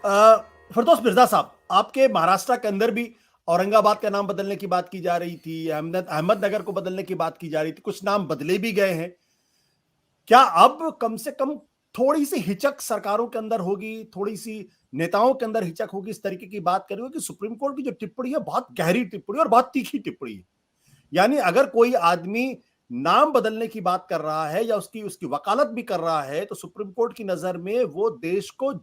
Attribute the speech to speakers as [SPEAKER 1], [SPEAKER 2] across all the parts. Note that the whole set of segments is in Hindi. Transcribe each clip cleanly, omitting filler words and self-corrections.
[SPEAKER 1] फिरदौस मिर्जा साहब, आपके महाराष्ट्र के अंदर भी औरंगाबाद का नाम बदलने की बात की जा रही थी, अहमदनगर को बदलने की बात की जा रही थी, कुछ नाम बदले भी गए हैं। क्या अब कम से कम थोड़ी सी हिचक सरकारों के अंदर होगी, थोड़ी सी नेताओं के अंदर हिचक होगी इस तरीके की बात कर रही हो कि सुप्रीम कोर्ट की जो टिप्पणी है बहुत गहरी टिप्पणी और बहुत तीखी टिप्पणी है। यानी अगर कोई आदमी नाम बदलने की बात कर रहा है या उसकी उसकी वकालत भी कर रहा है तो सुप्रीम कोर्ट की नजर में वो देश को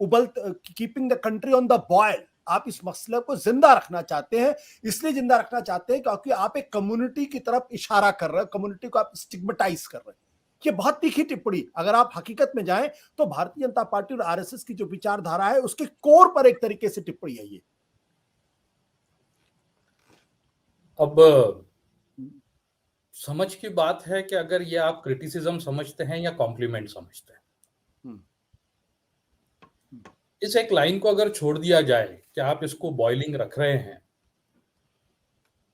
[SPEAKER 1] उबल keeping the country on the boil, आप इस मसले को जिंदा रखना चाहते हैं। इसलिए जिंदा रखना चाहते हैं क्योंकि आप एक कम्युनिटी की तरफ इशारा कर रहे हैं, कम्युनिटी को आप स्टिग्मेटाइज कर रहे हैं। ये बहुत तीखी टिप्पणी, अगर आप हकीकत में जाएं तो भारतीय जनता पार्टी और आरएसएस की जो विचारधारा है उसके कोर पर एक तरीके से टिप्पणी है ये।
[SPEAKER 2] अब समझ की बात है कि अगर ये आप क्रिटिसिज्म समझते हैं या कॉम्प्लीमेंट समझते हैं। इस एक लाइन को अगर छोड़ दिया जाए कि आप इसको बॉइलिंग रख रहे हैं,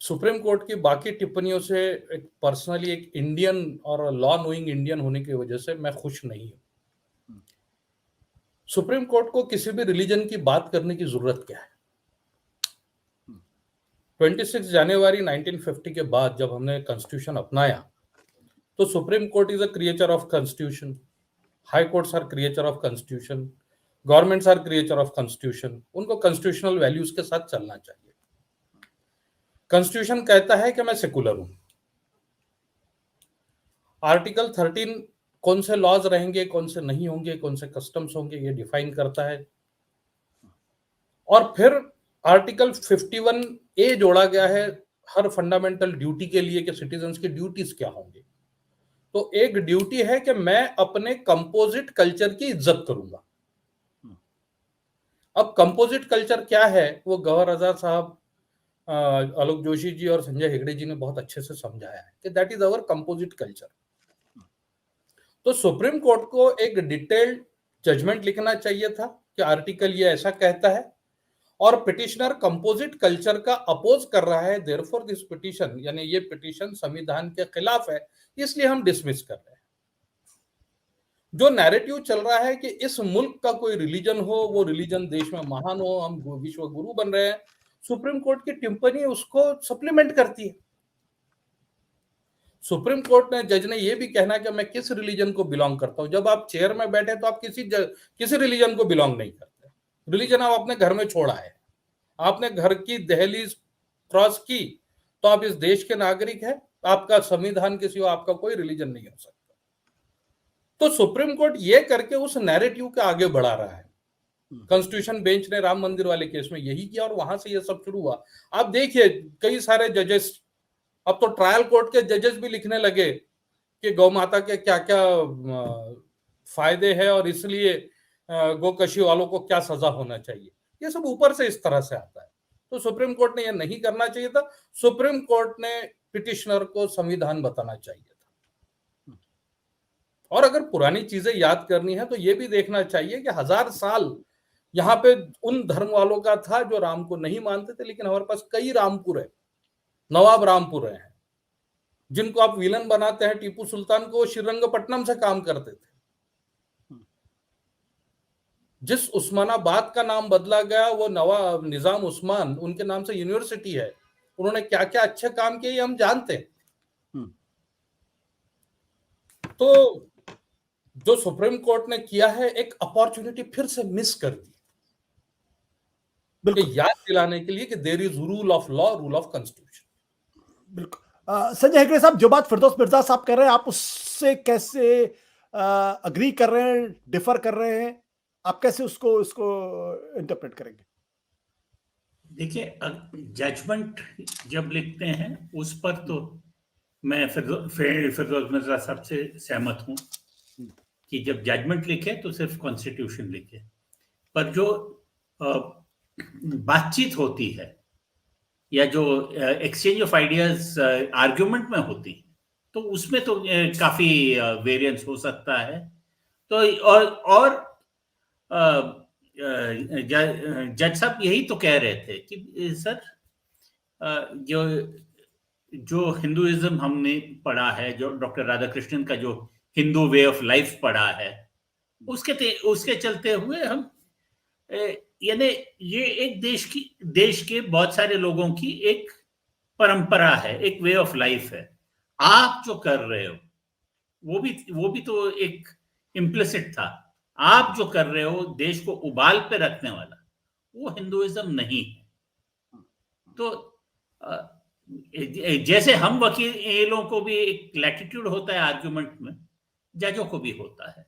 [SPEAKER 2] सुप्रीम कोर्ट की बाकी टिप्पणियों से एक पर्सनली एक इंडियन और लॉ नोइंग इंडियन होने की वजह से मैं खुश नहीं हूं। सुप्रीम कोर्ट को किसी भी रिलीजन की बात करने की जरूरत क्या है? 26 जनवरी 1950 के बाद जब हमने कॉन्स्टिट्यूशन अपनाया तो supreme court is a creature of constitution, high courts are creature of constitution, governments are creature of constitution. उनको कॉन्स्टिट्यूशनल वैल्यूज के साथ चलना चाहिए। कॉन्स्टिट्यूशन कहता है कि मैं सेकुलर हूं। आर्टिकल 13 कौन से लॉज रहेंगे, कौन से नहीं होंगे, कौन से कस्टम्स होंगे, ये डिफाइन करता है। और फिर आर्टिकल 51 ए जोड़ा गया है हर फंडामेंटल ड्यूटी के लिए कि सिटीजन्स की ड्यूटीज क्या होंगे। तो एक ड्यूटी है कि मैं अपने कंपोजिट कल्चर की इज्जत करूंगा। अब कंपोजिट कल्चर क्या है वो गौहर आजाद साहब, आलोक जोशी जी और संजय हेगड़े जी ने बहुत अच्छे से समझाया है कि that is our composite culture. तो सुप्रीम कोर्ट को एक डिटेल्ड जजमेंट लिखना चाहिए था कि आर्टिकल ये ऐसा कहता है और पिटिशनर कंपोजिट कल्चर का अपोज कर रहा है, देयरफॉर दिस पिटिशन, यानी ये पिटिशन संविधान के खिलाफ है, इसलिए हम डिसमिस कर रहे हैं। जो नैरेटिव चल रहा है कि इस मुल्क का कोई रिलीजन हो, वो रिलीजन देश में महान हो, हम विश्व गुरु बन रहे हैं, सुप्रीम कोर्ट की टिप्पणी उसको सप्लीमेंट करती है। सुप्रीम कोर्ट ने जज ने यह भी कहना कि मैं किस रिलीजन को बिलोंग करता हूं। जब आप चेयर में बैठे तो आप किसी रिलीजन को बिलोंग नहीं करते। रिलीजन आप अपने घर में छोड़ा है, आपने घर की दहलीज क्रॉस की तो आप इस देश के नागरिक हैं। आपका संविधान के सिवा आपका कोई रिलीजन नहीं हो सकता। तो सुप्रीम कोर्ट ये करके उस नैरेटिव के आगे बढ़ा रहा है। कॉन्स्टिट्यूशन बेंच ने राम मंदिर वाले केस में यही किया और वहां से ये सब शुरू हुआ। आप देखिए कई सारे जजेस, अब तो ट्रायल कोर्ट के जजेस भी लिखने लगे कि गौ माता के क्या क्या फायदे हैं और इसलिए गोकशी वालों को क्या सजा होना चाहिए। ये सब ऊपर से इस तरह से आता है। तो सुप्रीम कोर्ट ने यह नहीं करना चाहिए था। सुप्रीम कोर्ट ने पिटिशनर को संविधान बताना चाहिए था। और अगर पुरानी चीजें याद करनी है तो यह भी देखना चाहिए कि 1000 साल यहाँ पे उन धर्म वालों का था जो राम को नहीं मानते थे, लेकिन हमारे पास कई रामपुर है, नवाब रामपुर हैं, जिनको आप विलन बनाते हैं टीपू सुल्तान को, श्रीरंगपट्टनम से काम करते थे। जिस उस्मानाबाद का नाम बदला गया वो नवाब निजाम उस्मान, उनके नाम से यूनिवर्सिटी है। उन्होंने क्या क्या अच्छे काम किए हम जानते हैं। तो जो सुप्रीम कोर्ट ने किया है, एक अपॉर्चुनिटी फिर से मिस कर दी कि याद दिलाने के लिए कि there is rule of law, rule of constitution.
[SPEAKER 1] बिल्कुल। संजय हेगड़े साहब, जो बात फिरदौस मिर्जा साहब कर रहे हैं आप उससे कैसे अग्री कर रहे हैं, डिफर कर रहे हैं? आप कैसे उसको इंटरप्रेट करेंगे?
[SPEAKER 3] देखिए, जजमेंट जब लिखते हैं उस पर तो मैं फिरदौस मिर्जा साहब से सहमत हूं कि जब जजमेंट लिखे तो सिर्फ कॉन्स्टिट्यूशन लिखे, पर जो बातचीत होती है या जो एक्सचेंज ऑफ आइडियाज आर्ग्यूमेंट में होती है तो उसमें तो काफी वेरिएंस हो सकता है। तो और जज साहब यही तो कह रहे थे कि सर जो हिंदुइज्म हमने पढ़ा है, जो डॉक्टर राधाकृष्णन का जो हिंदू वे ऑफ लाइफ पढ़ा है, उसके चलते हुए हम यानी ये एक देश के बहुत सारे लोगों की एक परंपरा है, एक वे ऑफ लाइफ है। आप जो कर रहे हो वो भी तो एक इम्प्लिसिट था। आप जो कर रहे हो देश को उबाल पे रखने वाला, वो हिंदुइज्म नहीं है। तो जैसे हम वकीलों को भी एक लैटिट्यूड होता है आर्गुमेंट में, जजों को भी होता है।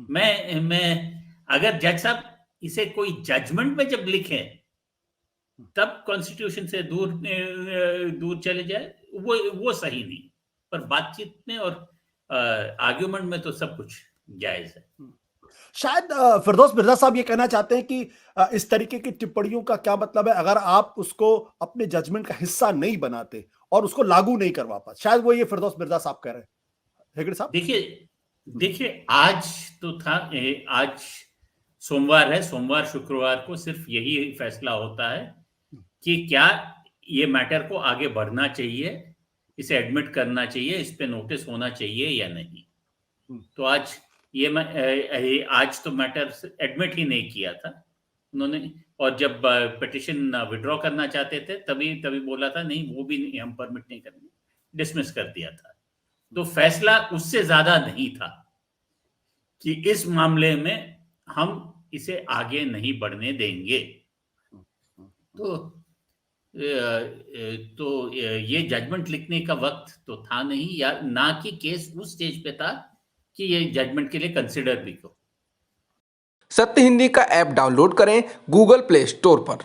[SPEAKER 3] मैं अगर जज साहब इसे कोई जजमेंट में जब लिखे तब कॉन्स्टिट्यूशन से दूर चले जाए, वो सही नहीं। पर बातचीत में और आर्गुमेंट में तो सब कुछ जायज है।
[SPEAKER 1] शायद फिरदौस मिर्जा साहब ये कहना चाहते हैं कि इस तरीके की टिप्पणियों का क्या मतलब है अगर आप उसको अपने जजमेंट का हिस्सा नहीं बनाते और उसको लागू नहीं करवा पाते। शायद वो ये फिरदौस मिर्जा साहब कह रहे हैं। हेगड़े साहब
[SPEAKER 3] देखिए आज तो था, आज सोमवार है, सोमवार शुक्रवार को सिर्फ यही फैसला होता है कि क्या ये मैटर को आगे बढ़ना चाहिए, इसे एडमिट करना चाहिए, इस पे नोटिस होना चाहिए या नहीं। तो आज आज तो मैटर एडमिट ही नहीं किया था उन्होंने, और जब पिटिशन विड्रॉ करना चाहते थे तभी बोला था नहीं, वो भी नहीं, हम परमिट नहीं करेंगे, डिसमिस कर दिया था। तो फैसला उससे ज्यादा नहीं था कि इस मामले में हम इसे आगे नहीं बढ़ने देंगे। तो ये जजमेंट लिखने का वक्त तो था नहीं, या ना कि केस उस स्टेज पे था कि ये जजमेंट के लिए कंसिडर भी हो।
[SPEAKER 4] सत्य हिंदी का ऐप डाउनलोड करें गूगल प्ले स्टोर पर।